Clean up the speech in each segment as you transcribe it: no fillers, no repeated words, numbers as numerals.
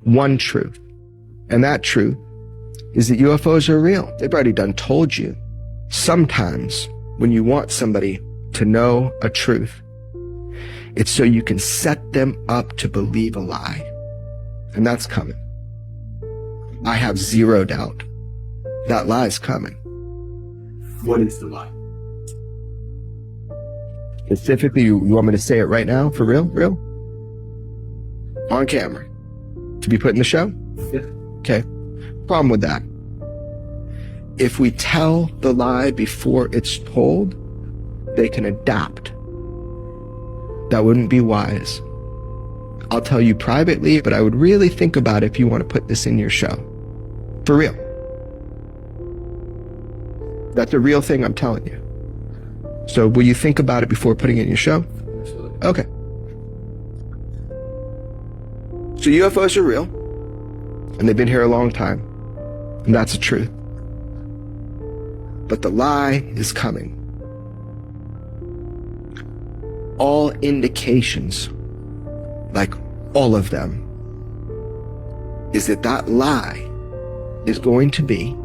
one truth. And that truth is that UFOs are real. They've already done told you. Sometimes when you want somebody to know a truth, it's so you can set them up to believe a lie. And that's coming. I have zero doubt that lie is coming. What is the lie? Specifically, you want me to say it right now? For real? Real? On camera? To be put in the show? Yeah. Okay. Problem with that. If we tell the lie before it's told, they can adapt. That wouldn't be wise. I'll tell you privately, but I would really think about it if you want to put this in your show. For real. That's a real thing I'm telling you. So will you think about it before putting it in your show? Okay. So UFOs are real, and they've been here a long time, and that's the truth. But the lie is coming. All indications, like all of them, is that that lie is going to be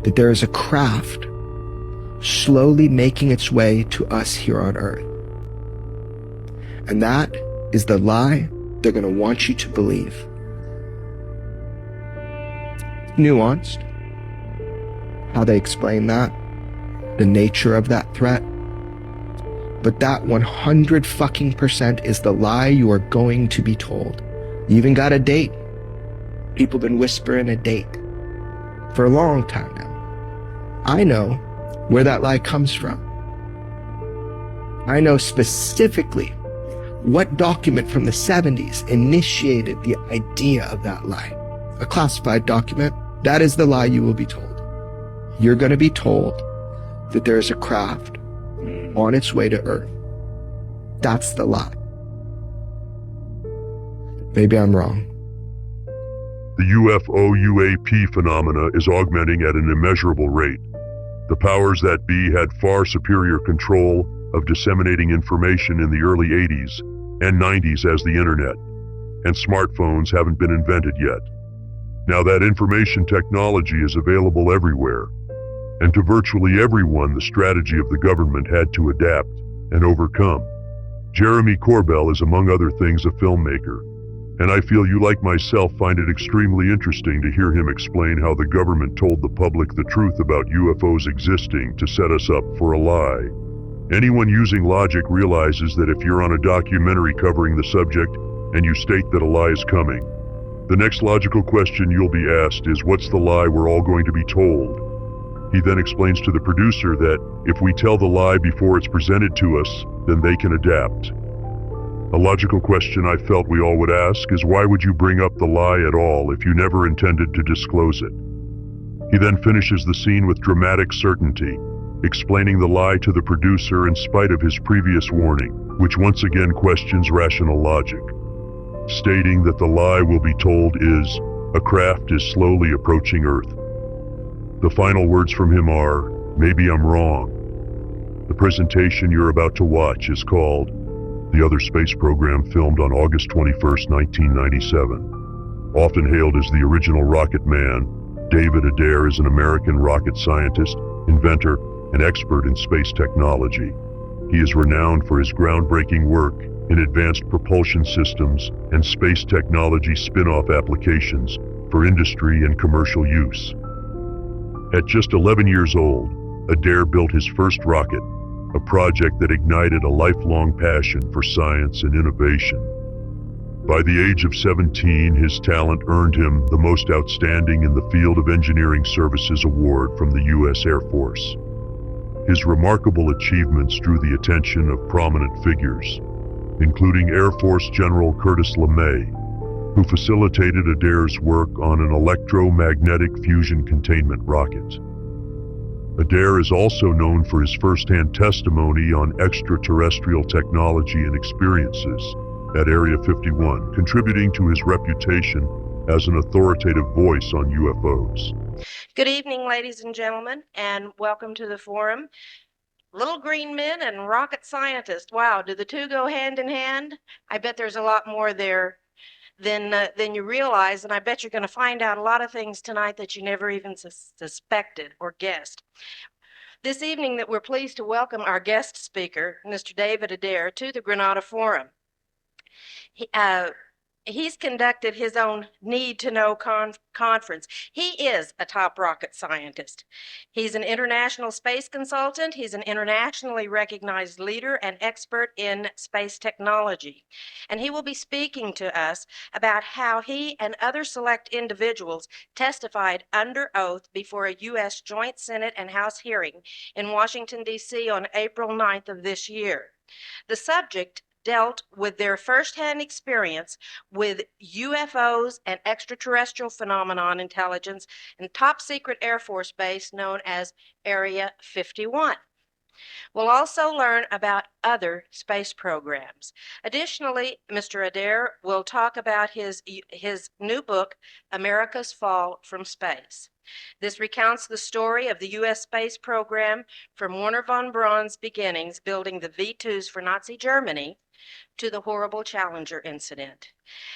that there is a craft slowly making its way to us here on Earth. And that is the lie they're going to want you to believe. Nuanced. How they explain that, the nature of that threat. But that 100% is the lie you are going to be told. You even got a date. People been whispering a date for a long time now. I know where that lie comes from. I know specifically what document from the 70s initiated the idea of that lie. A classified document. That is the lie you will be told. You're going to be told that there is a craft on its way to Earth. That's the lie. Maybe I'm wrong. The UFO-UAP phenomena is augmenting at an immeasurable rate. The powers that be had far superior control of disseminating information in the early 80s and 90s as the internet, and smartphones haven't been invented yet. Now that information technology is available everywhere, and to virtually everyone the strategy of the government had to adapt and overcome. Jeremy Corbell is, among other things, a filmmaker, and I feel you, like myself, find it extremely interesting to hear him explain how the government told the public the truth about UFOs existing to set us up for a lie. Anyone using logic realizes that if you're on a documentary covering the subject and you state that a lie is coming, the next logical question you'll be asked is, what's the lie we're all going to be told? He then explains to the producer that if we tell the lie before it's presented to us, then they can adapt. A logical question I felt we all would ask is, why would you bring up the lie at all if you never intended to disclose it? He then finishes the scene with dramatic certainty, explaining the lie to the producer in spite of his previous warning, which once again questions rational logic, stating that the lie will be told is, a craft is slowly approaching Earth. The final words from him are, maybe I'm wrong. The presentation you're about to watch is called The Other Space Program, filmed on August 21st, 1997. Often hailed as the original rocket man, David Adair is an American rocket scientist, inventor, and expert in space technology. He is renowned for his groundbreaking work in advanced propulsion systems and space technology spin-off applications for industry and commercial use. At just 11 years old, Adair built his first rocket, a project that ignited a lifelong passion for science and innovation. By the age of 17, his talent earned him the Most Outstanding in the Field of Engineering Services Award from the U.S. Air Force. His remarkable achievements drew the attention of prominent figures, including Air Force General Curtis LeMay, who facilitated Adair's work on an electromagnetic fusion containment rocket. Adair is also known for his first-hand testimony on extraterrestrial technology and experiences at Area 51, contributing to his reputation as an authoritative voice on UFOs. Good evening, ladies and gentlemen, and welcome to the forum. Little green men and rocket scientist. Wow, do the two go hand in hand? I bet there's a lot more there than you realize. And I bet you're going to find out a lot of things tonight that you never even suspected or guessed. This evening that we're pleased to welcome our guest speaker, Mr. David Adair, to the Granada Forum. He's conducted his own Need to Know conference. He is a top rocket scientist. He's an international space consultant. He's an internationally recognized leader and expert in space technology. And he will be speaking to us about how he and other select individuals testified under oath before a U.S. Joint Senate and House hearing in Washington, D.C. on April 9th of this year. The subject dealt with their firsthand experience with UFOs and extraterrestrial phenomenon intelligence in top secret Air Force base known as Area 51. We'll also learn about other space programs. Additionally, Mr. Adair will talk about his new book, America's Fall from Space. This recounts the story of the U.S. space program from Wernher von Braun's beginnings building the V-2s for Nazi Germany to the horrible Challenger incident.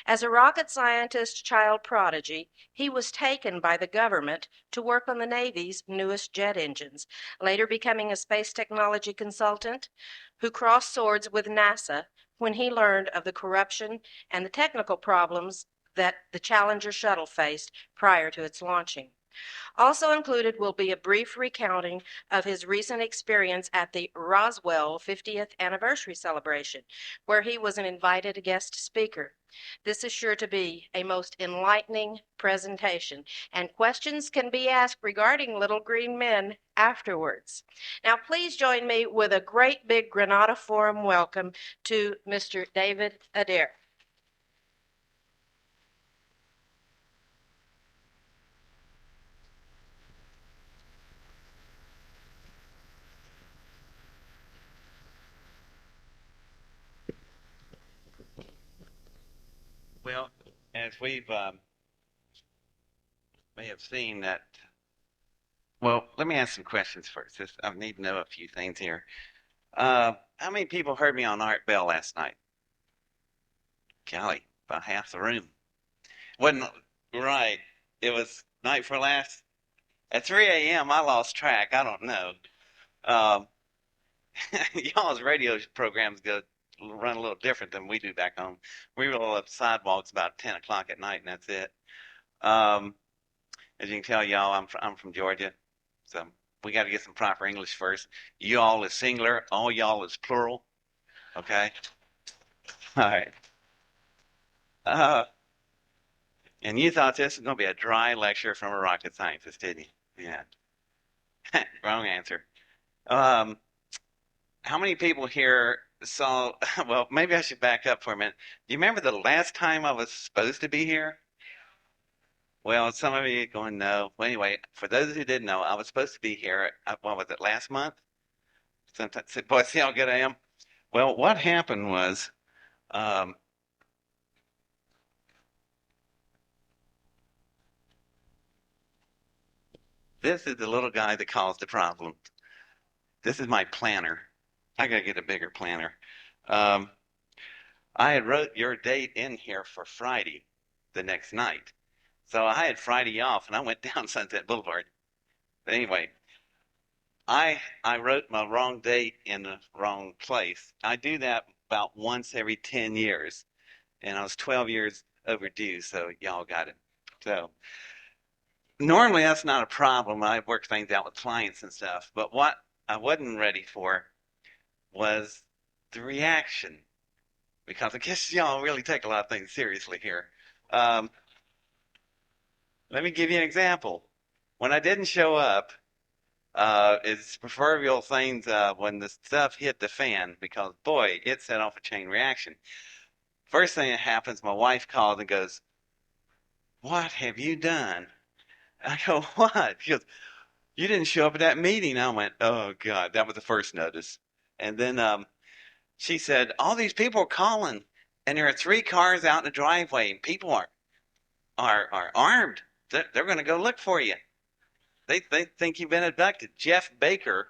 As a rocket scientist child prodigy, he was taken by the government to work on the Navy's newest jet engines, later becoming a space technology consultant who crossed swords with NASA when he learned of the corruption and the technical problems that the Challenger shuttle faced prior to its launching. Also included will be a brief recounting of his recent experience at the Roswell 50th anniversary celebration, where he was an invited guest speaker. This is sure to be a most enlightening presentation, and questions can be asked regarding little green men afterwards. Now, please join me with a great big Granada Forum welcome to Mr. David Adair. Well, as we may have seen that, well, let me ask some questions first. I need to know a few things here. How many people heard me on Art Bell last night? Golly, about half the room. Wasn't right. It was night for last. At 3 a.m., I lost track. I don't know. Y'all's radio programs run a little different than we do back home. We roll up sidewalks about 10 o'clock at night, and that's it. As you can tell, y'all, I'm from Georgia, so we got to get some proper English first. Y'all is singular, all y'all is plural. Okay. All right. And you thought this was going to be a dry lecture from a rocket scientist, didn't you? Yeah. Wrong answer. How many people here saw, well, maybe I should back up for a minute. Do you remember the last time I was supposed to be here? Well, some of you are going, no. Well, anyway, for those who didn't know, I was supposed to be here, what was it, last month? Sometimes, boy, see how good I am? Well, what happened was, this is the little guy that caused the problem. This is my planner. I got to get a bigger planner. I had wrote your date in here for Friday, the next night. So I had Friday off, and I went down Sunset Boulevard. But anyway, I wrote my wrong date in the wrong place. I do that about once every 10 years, and I was 12 years overdue, so y'all got it. So normally that's not a problem. I work things out with clients and stuff, but what I wasn't ready for was the reaction, because I guess y'all really take a lot of things seriously here. Let me give you an example. When I didn't show up, it's proverbial things when the stuff hit the fan, because boy, it set off a chain reaction. First thing that happens, my wife called and goes, "What have you done?" I go, "What?" She goes, "You didn't show up at that meeting." I went, "Oh God," that was the first notice. And then she said, "All these people are calling, and there are 3 cars out in the driveway, and people are armed. They're going to go look for you. They think you've been abducted." Jeff Baker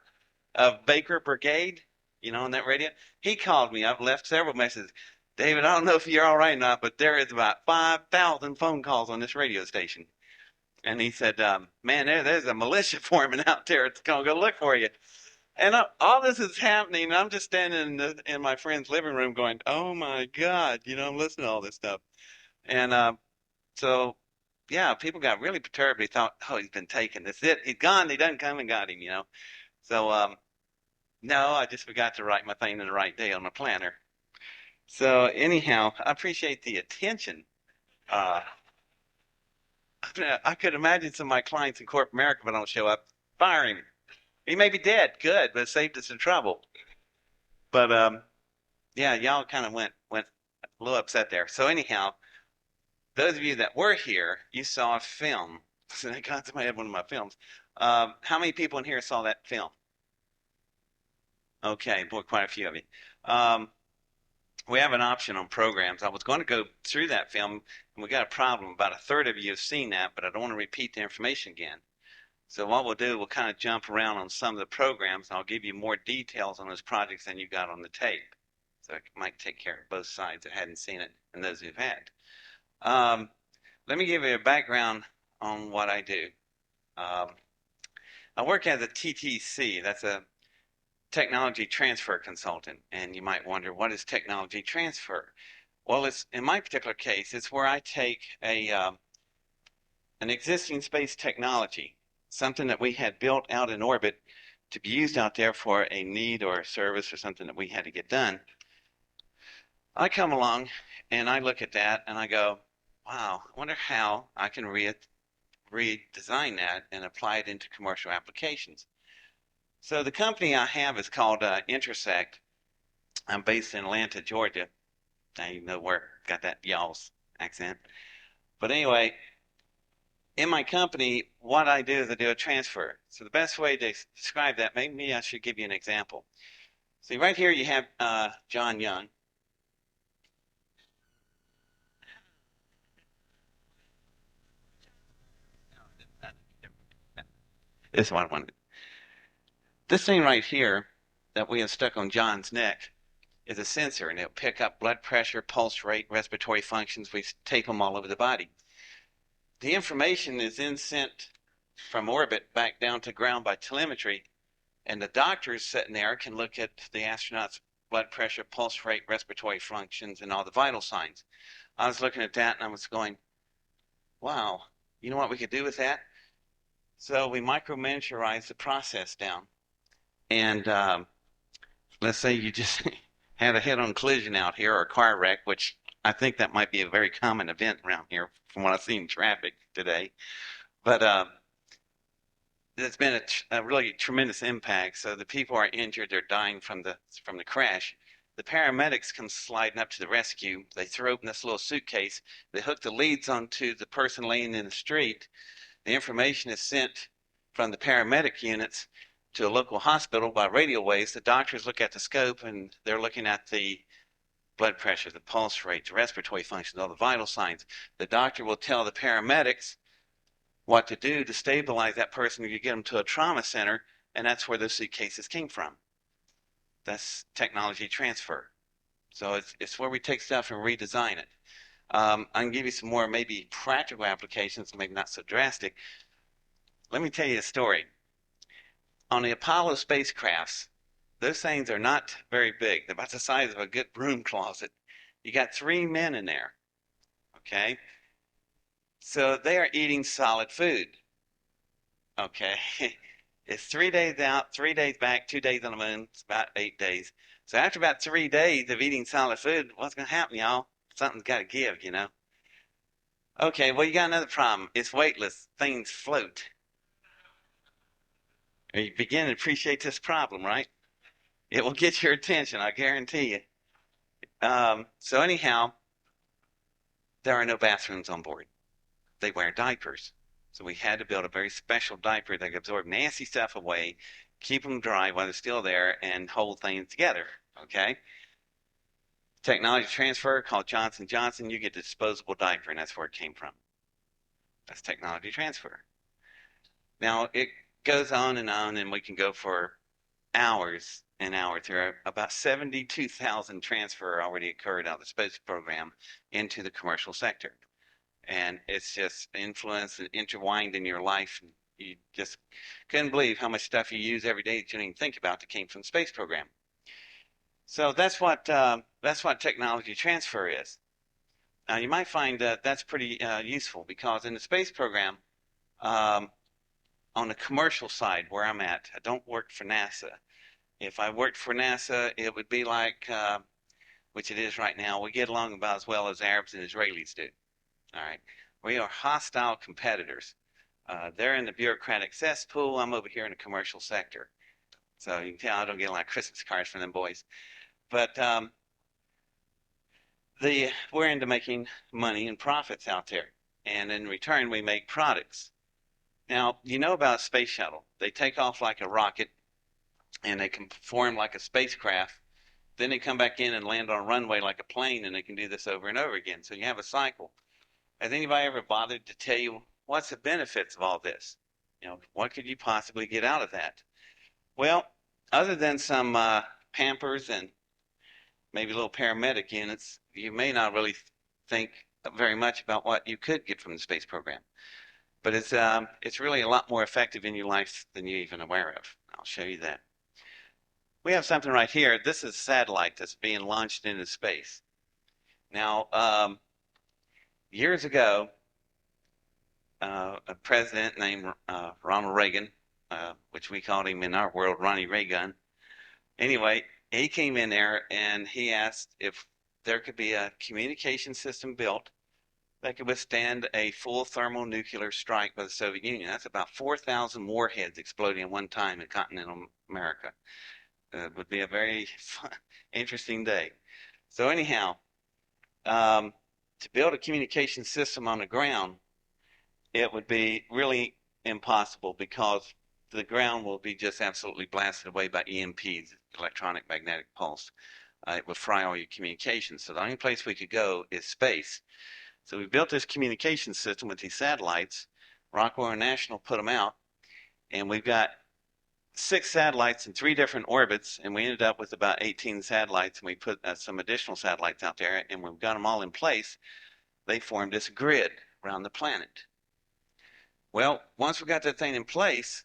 of Baker Brigade, you know, on that radio, he called me. I've left several messages. David, I don't know if you're all right or not, but there is about 5,000 phone calls on this radio station. And he said, man, there's a militia forming out there. It's going to go look for you. And all this is happening. And I'm just standing in my friend's living room going, oh my God, I'm listening to all this stuff. And so, yeah, people got really perturbed. They thought, oh, he's been taken. That's it. He's gone. They done come and got him. So, no, I just forgot to write my thing in the right day on my planner. So anyhow, I appreciate the attention. Uh, I could imagine some of my clients in corporate America, if I don't show up, fire him. He may be dead, good, but it saved us some trouble. But yeah, y'all kind of went a little upset there. So anyhow, those of you that were here, you saw a film. So I got somebody had one of my films. How many people in here saw that film? Okay, boy, quite a few of you. We have an option on programs. I was going to go through that film, and we got a problem. About a third of you have seen that, but I don't want to repeat the information again. So what we'll do, we'll kind of jump around on some of the programs, and I'll give you more details on those projects than you got on the tape. So it might take care of both sides that hadn't seen it and those who've had. Let me give you a background on what I do. I work as a TTC. That's a technology transfer consultant. And you might wonder, what is technology transfer? Well, in my particular case, it's where I take an existing space technology, something that we had built out in orbit to be used out there for a need or a service or something that we had to get done. I come along and I look at that and I go, wow, I wonder how I can redesign that and apply it into commercial applications. So the company I have is called Intersect. I'm based in Atlanta, Georgia. Now you know where got that y'all's accent. But anyway, in my company, what I do is I do a transfer. So the best way to describe that, maybe I should give you an example. See, right here you have John Young. This is what I wanted. This thing right here that we have stuck on John's neck is a sensor, and it'll pick up blood pressure, pulse rate, respiratory functions. We tape them all over the body. The information is then sent from orbit back down to ground by telemetry, and the doctors sitting there can look at the astronaut's blood pressure, pulse rate, respiratory functions, and all the vital signs. I was looking at that and I was going, wow, you know what we could do with that? So we micro-miniaturize the process down. And let's say you just had a head-on collision out here or a car wreck, which I think that might be a very common event around here from what I've seen in traffic today. But there's been a really tremendous impact. So the people are injured, they're dying from the crash. The paramedics come sliding up to the rescue. They throw open this little suitcase. They hook the leads onto the person laying in the street. The information is sent from the paramedic units to a local hospital by radio waves. The doctors look at the scope and they're looking at the blood pressure, the pulse rate, the respiratory functions, all the vital signs. The doctor will tell the paramedics what to do to stabilize that person. You get them to a trauma center, and that's where those suitcases came from. That's technology transfer. So it's where we take stuff and redesign it. I can give you some more maybe practical applications, maybe not so drastic. Let me tell you a story. On the Apollo spacecrafts, those things are not very big. They're about the size of a good broom closet. You got 3 men in there, okay? So they are eating solid food, okay? It's 3 days out, 3 days back, 2 days on the moon. It's about 8 days. So after about 3 days of eating solid food, what's going to happen, y'all? Something's got to give, Okay, well, you got another problem. It's weightless. Things float. You begin to appreciate this problem, right? It will get your attention, I guarantee you. So anyhow, there are no bathrooms on board. They wear diapers. So we had to build a very special diaper that could absorb nasty stuff away, keep them dry while they're still there, and hold things together, okay? Technology transfer called Johnson & Johnson, you get a disposable diaper, and that's where it came from. That's technology transfer. Now, it goes on, and we can go for hours and hours. There are about 72,000 transfer already occurred out of the space program into the commercial sector. And it's just influenced and intertwined in your life. You just couldn't believe how much stuff you use every day that you don't even think about that came from the space program. So that's what technology transfer is. Now you might find that that's pretty useful because in the space program, on the commercial side where I'm at, I don't work for NASA. If I worked for NASA, it would be like, which it is right now, we get along about as well as Arabs and Israelis do. All right. We are hostile competitors. They're in the bureaucratic cesspool. I'm over here in the commercial sector. So you can tell I don't get a lot of Christmas cards from them boys. But we're into making money and profits out there. And in return, we make products. Now, you know about a space shuttle. They take off like a rocket, and they can perform like a spacecraft. Then they come back in and land on a runway like a plane, and they can do this over and over again. So you have a cycle. Has anybody ever bothered to tell you what's the benefits of all this? You know, what could you possibly get out of that? Well, other than some Pampers and maybe little paramedic units, you may not really think very much about what you could get from the space program. But it's really a lot more effective in your life than you're even aware of. I'll show you that. We have something right here. This is a satellite that's being launched into space. Now, years ago, a president named Ronald Reagan, which we called him in our world Ronnie Reagan. Anyway, he came in there and he asked if there could be a communication system built that could withstand a full thermonuclear strike by the Soviet Union. That's about 4,000 warheads exploding at one time in continental America. It would be a very fun, interesting day. So anyhow, to build a communication system on the ground, it would be really impossible because the ground will be just absolutely blasted away by EMPs, electronic magnetic pulse. It would fry all your communications. So the only place we could go is space. So we built this communication system with these satellites. Rockwell International put them out, and we've got 6 satellites in 3 different orbits, and we ended up with about 18 satellites, and we put some additional satellites out there, and we've got them all in place. They formed this grid around the planet. Well, once we got that thing in place,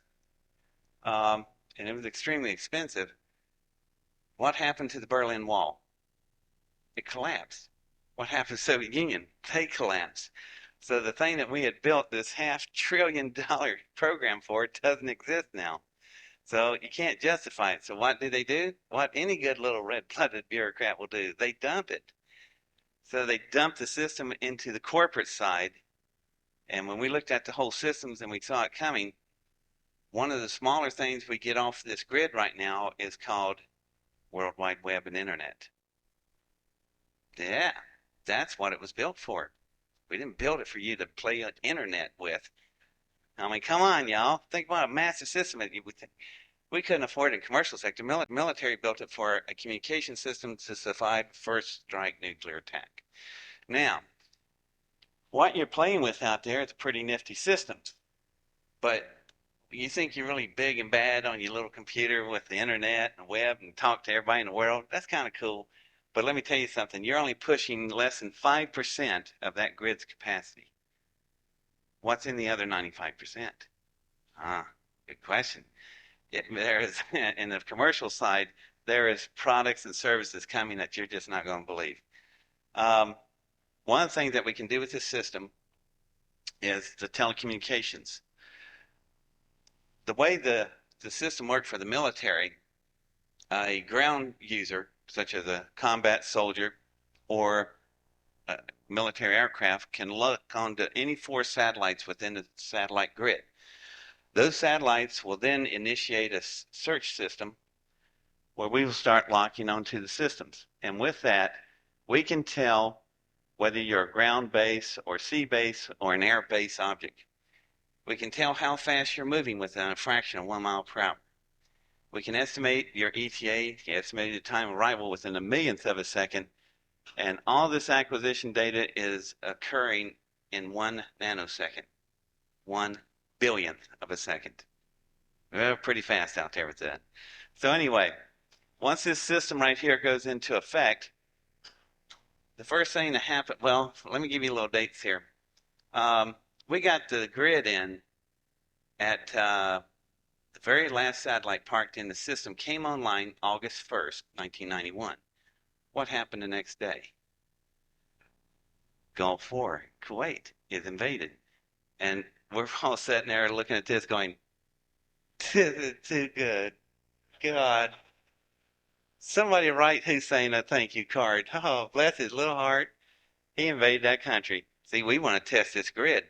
and it was extremely expensive, what happened to the Berlin Wall? It collapsed. What happened to the Soviet Union? They collapsed. So the thing that we had built this $500 billion program for doesn't exist now. So you can't justify it. So what do? What any good little red-blooded bureaucrat will do, they dump it. So they dumped the system into the corporate side. And when we looked at the whole systems and we saw it coming, one of the smaller things we get off this grid right now is called World Wide Web and Internet. Yeah, that's what it was built for. We didn't build it for you to play on internet with. I mean, come on, y'all. Think about a massive system. We couldn't afford it in the commercial sector. Military built it for a communication system to survive first strike nuclear attack. Now, what you're playing with out there is a pretty nifty system. But you think you're really big and bad on your little computer with the internet and web and talk to everybody in the world. That's kind of cool. But let me tell you something. You're only pushing less than 5% of that grid's capacity. What's in the other 95%? Good question. There is, in the commercial side, there is products and services coming that you're just not going to believe. One of the things that we can do with this system is the telecommunications. The way the system worked for the military, a ground user, such as a combat soldier or a military aircraft, can look onto any 4 satellites within the satellite grid. Those satellites will then initiate a search system where we will start locking onto the systems. And with that, we can tell whether you're a ground base or sea base or an air base object. We can tell how fast you're moving within a fraction of 1 mile per hour. We can estimate your ETA, the estimated time of arrival within a millionth of a second, and all this acquisition data is occurring in 1 nanosecond, 1 billionth of a second. We're pretty fast out there with that. So anyway, once this system right here goes into effect, the first thing to happen, well, let me give you a little dates here. We got the grid in at the very last satellite parked in the system came online August 1st, 1991. What happened the next day? Gulf War, Kuwait is invaded. And we're all sitting there looking at this going, this is too good. God. Somebody write Hussein a thank you card. Oh, bless his little heart. He invaded that country. See, we want to test this grid.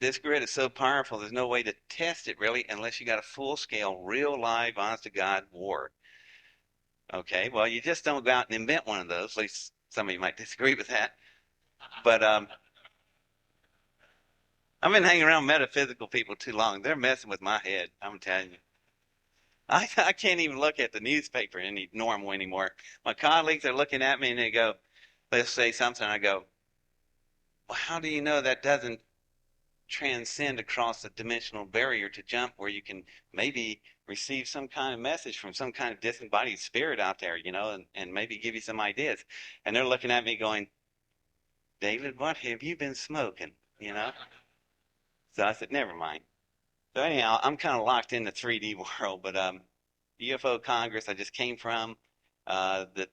This grid is so powerful, there's no way to test it really unless you got a full-scale, real live, honest-to-God war. Okay, well, you just don't go out and invent one of those. At least some of you might disagree with that. But I've been hanging around metaphysical people too long. They're messing with my head, I'm telling you. I can't even look at the newspaper any normal anymore. My colleagues are looking at me and they'll say something. I go, well, how do you know that doesn't transcend across a dimensional barrier to jump where you can maybe receive some kind of message from some kind of disembodied spirit out there, and maybe give you some ideas. And they're looking at me going, David, what have you been smoking? So I said, never mind. So anyhow, I'm kind of locked in the 3D world, but UFO Congress I just came from, the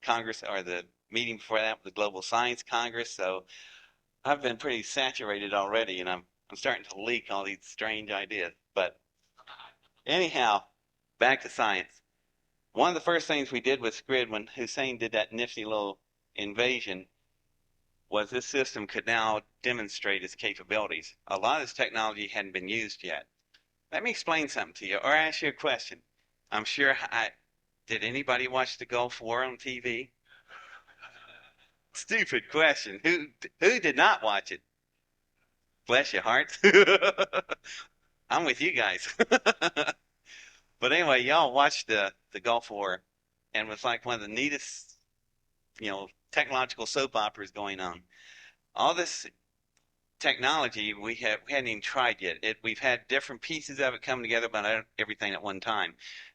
Congress or the meeting before that was the Global Science Congress. So I've been pretty saturated already, and I'm starting to leak all these strange ideas. But anyhow, back to science. One of the first things we did with Grid when Hussein did that nifty little invasion was this system could now demonstrate its capabilities. A lot of this technology hadn't been used yet. Let me explain something to you, or ask you a question. I'm sure did anybody watch the Gulf War on TV? Stupid question. Who did not watch it? Bless your hearts. I'm with you guys. But anyway, y'all watched the Gulf War, and it was like one of the neatest, technological soap operas going on. All this technology we hadn't even tried yet. We've had different pieces of it coming together, but not everything at one time.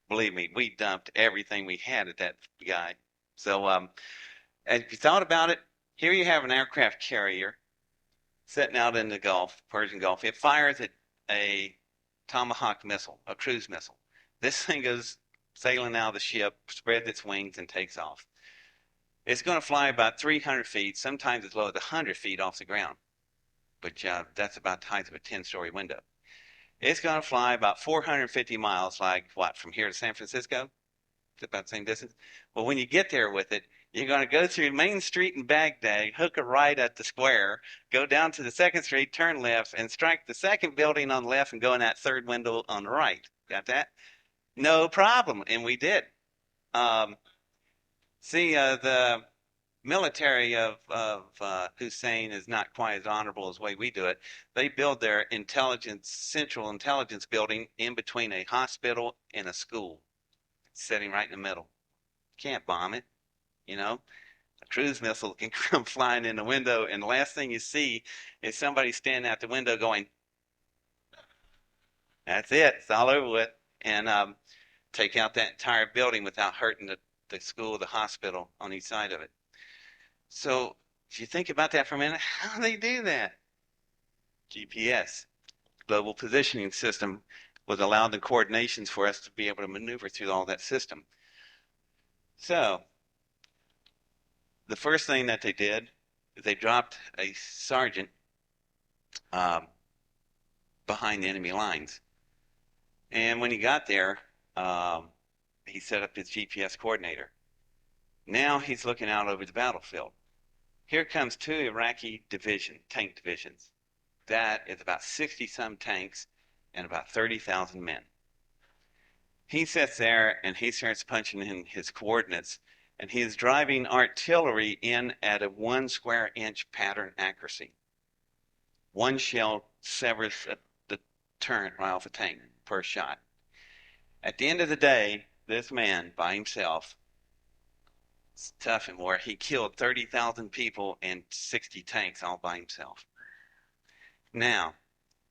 Believe me, we dumped everything we had at that guy. So if you thought about it, here you have an aircraft carrier sitting out in the Gulf, Persian Gulf. It fires at a Tomahawk missile, a cruise missile. This thing goes sailing out of the ship, spreads its wings, and takes off. It's going to fly about 300 feet, sometimes as low as 100 feet off the ground. But that's about the height of a 10-story window. It's going to fly about 450 miles, like what, from here to San Francisco? It's about the same distance. Well, when you get there with it, you're going to go through Main Street in Baghdad, hook a right at the square, go down to the 2nd Street, turn left, and strike the second building on the left and go in that third window on the right. Got that? No problem. And we did. The military of Hussein is not quite as honorable as the way we do it. They build their central intelligence building in between a hospital and a school, sitting right in the middle. Can't bomb it, A cruise missile can come flying in the window, and the last thing you see is somebody standing out the window going, that's it, it's all over with, and take out that entire building without hurting the school, the hospital on each side of it. So if you think about that for a minute, how do they do that? GPS, Global Positioning System, was allowed the coordinations for us to be able to maneuver through all that system. So the first thing that they did is they dropped a sergeant behind the enemy lines. And when he got there, he set up his GPS coordinator. Now he's looking out over the battlefield. Here comes 2 Iraqi tank divisions. That is about 60-some tanks and about 30,000 men. He sits there and he starts punching in his coordinates, and he is driving artillery in at a 1 square inch pattern accuracy. 1 shell severs the turret right off a tank per shot. At the end of the day, this man by himself, it's tough and more, he killed 30,000 people and 60 tanks all by himself. Now,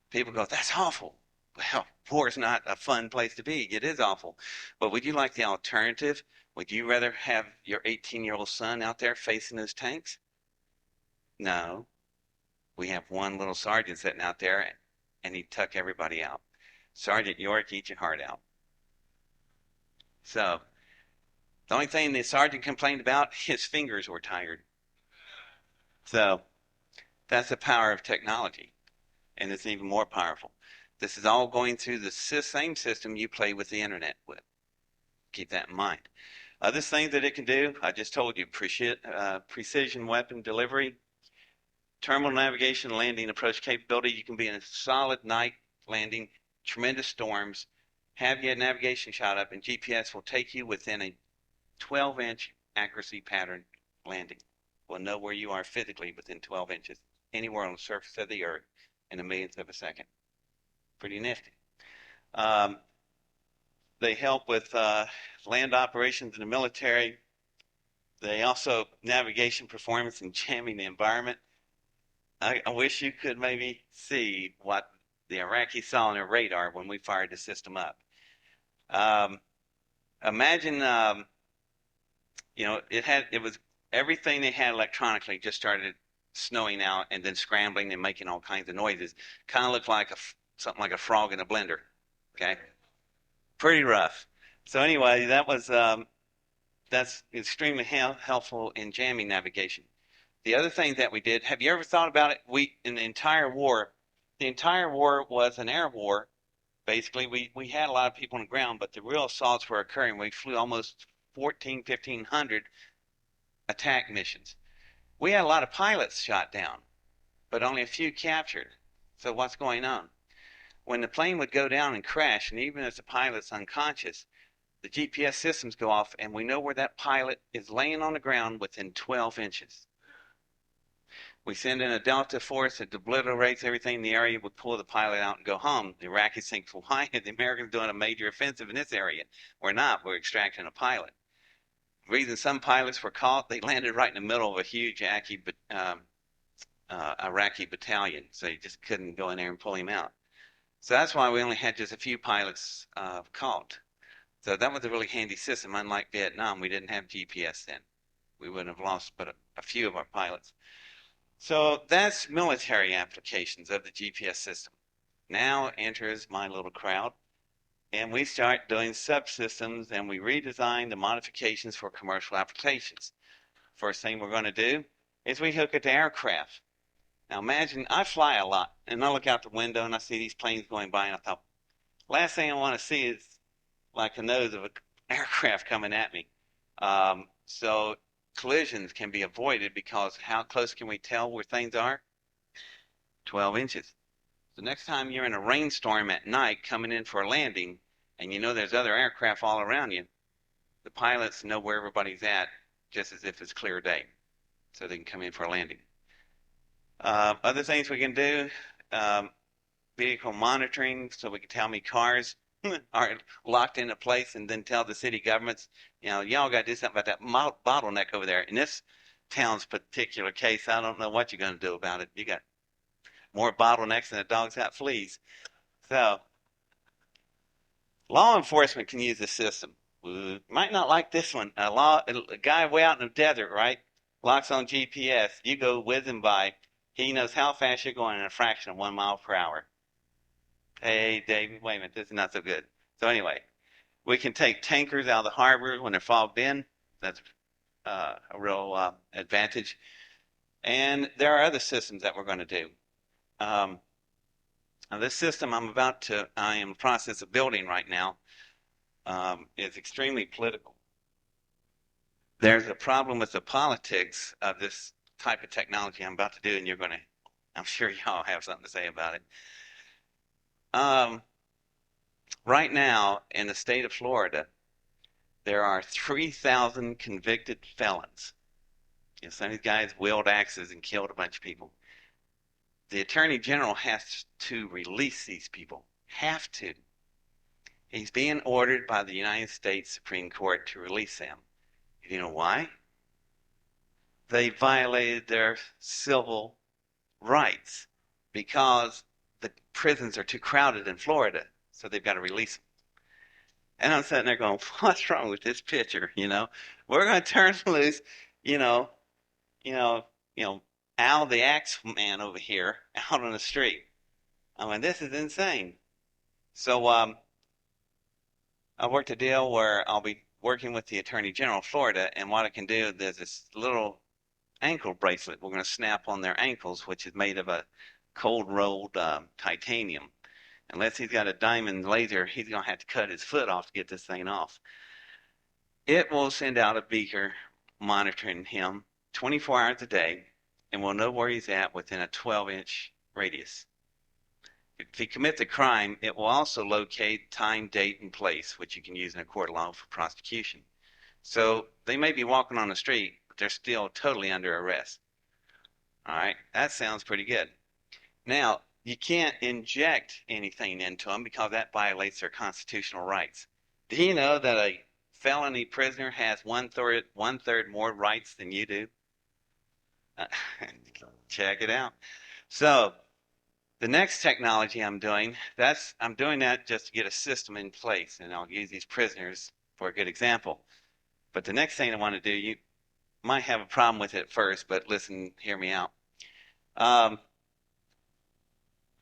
people go, that's awful. Well, war's not a fun place to be. It is awful. But would you like the alternative? Would you rather have your 18-year-old son out there facing those tanks? No. We have one little sergeant sitting out there, and he'd tuck everybody out. Sergeant York, eat your heart out. So, the only thing the sergeant complained about, his fingers were tired. So, that's the power of technology, and it's even more powerful. This is all going through the same system you play with the internet with. Keep that in mind. Other things that it can do, I just told you, precision weapon delivery, terminal navigation, landing, approach capability. You can be in a solid night landing, tremendous storms, have your navigation shot up, and GPS will take you within a 12-inch accuracy pattern landing. We'll know where you are physically within 12 inches, anywhere on the surface of the earth in a millionth of a second. Pretty nifty. They help with land operations in the military. They also navigation performance and jamming the environment. I wish you could maybe see what the Iraqis saw on their radar when we fired the system up. Imagine, it was everything they had electronically just started snowing out and then scrambling and making all kinds of noises. Kind of looked like something like a frog in a blender. Okay, pretty rough. So anyway, that's extremely helpful in jamming navigation. The other thing that we did, have you ever thought about it? In the entire war was an air war. Basically, we had a lot of people on the ground, but the real assaults were occurring. We flew almost 1,500 attack missions. We had a lot of pilots shot down, but only a few captured. So what's going on? When the plane would go down and crash, and even if the pilot's unconscious, the GPS systems go off, and we know where that pilot is laying on the ground within 12 inches. We send in a Delta force that obliterates everything in the area. We pull the pilot out and go home. The Iraqis think, well, why are the Americans doing a major offensive in this area? We're not. We're extracting a pilot. The reason some pilots were caught, they landed right in the middle of a huge Iraqi battalion, so you just couldn't go in there and pull him out. So that's why we only had just a few pilots caught. So that was a really handy system. Unlike Vietnam, we didn't have GPS then. We wouldn't have lost but a few of our pilots. So that's military applications of the GPS system. Now enters my little crowd, and we start doing subsystems, and we redesign the modifications for commercial applications. First thing we're going to do is we hook it to aircraft. Now imagine, I fly a lot, and I look out the window and I see these planes going by, and I thought, last thing I want to see is like the nose of an aircraft coming at me. So collisions can be avoided because how close can we tell where things are? 12 inches. So next time you're in a rainstorm at night coming in for a landing and you know there's other aircraft all around you, the pilots know where everybody's at just as if it's clear day. So they can come in for a landing. Other things we can do, vehicle monitoring, so we can tell me cars are locked into place and then tell the city governments, y'all got to do something about that bottleneck over there. In this town's particular case, I don't know what you're going to do about it. You got more bottlenecks than a dog's got fleas. So law enforcement can use the system. Might not like this one. A guy way out in the desert, right? Locks on GPS. You go whizzing by. He knows how fast you're going in a fraction of 1 mile per hour. Hey, David, wait a minute. This is not so good. So anyway, we can take tankers out of the harbor when they're fogged in. That's a real advantage. And there are other systems that we're going to do. Now this system I am in the process of building right now, is extremely political. There's a problem with the politics of this type of technology I'm about to do, and I'm sure y'all have something to say about it. Right now, in the state of Florida, there are 3,000 convicted felons. Some of these guys wielded axes and killed a bunch of people. The Attorney General has to release these people. Have to. He's being ordered by the United States Supreme Court to release them. You know why? They violated their civil rights because the prisons are too crowded in Florida, so they've got to release them. And I'm sitting there going, what's wrong with this picture? We're going to turn loose, you know, you know, Al the Axe Man over here out on the street. I mean, this is insane. So I worked a deal where I'll be working with the Attorney General of Florida, and what I can do, there's this little ankle bracelet we're going to snap on their ankles, which is made of a cold rolled titanium. Unless he's got a diamond laser, he's going to have to cut his foot off to get this thing off. It will send out a beaker monitoring him 24 hours a day, and we'll know where he's at within a 12-inch radius. If he commits a crime, it will also locate time, date, and place, which you can use in a court of law for prosecution. So they may be walking on the street, but they're still totally under arrest. All right, that sounds pretty good. Now, you can't inject anything into them because that violates their constitutional rights. Do you know that a felony prisoner has one-third more rights than you do? Check it out. So the next technology I'm doing that just to get a system in place, and I'll use these prisoners for a good example. But the next thing I want to do, you might have a problem with it first, but listen, hear me out.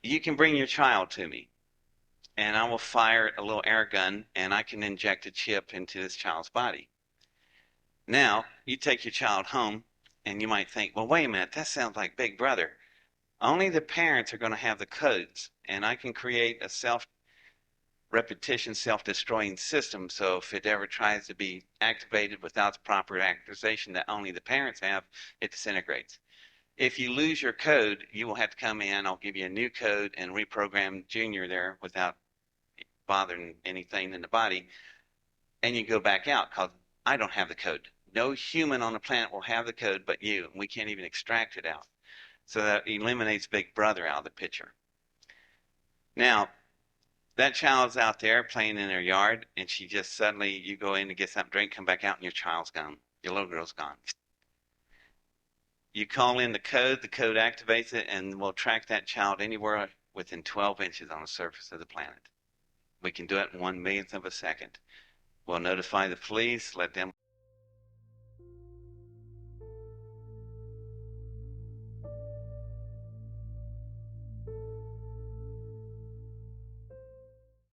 You can bring your child to me, and I will fire a little air gun, and I can inject a chip into this child's body. Now, you take your child home, and you might think, well, wait a minute, that sounds like Big Brother. Only the parents are going to have the codes, and I can create a self-repetition, self-destroying system, so if it ever tries to be activated without the proper activation that only the parents have, it disintegrates. If you lose your code, you will have to come in. I'll give you a new code and reprogram Junior there without bothering anything in the body. And you go back out because I don't have the code. No human on the planet will have the code but you. And we can't even extract it out. So that eliminates Big Brother out of the picture. Now, that child's out there playing in their yard, and she just suddenly, you go in to get something to drink, come back out, and your child's gone. Your little girl's gone. You call in the code activates it, and we'll track that child anywhere within 12 inches on the surface of the planet. We can do it in 1 millionth of a second. We'll notify the police, let them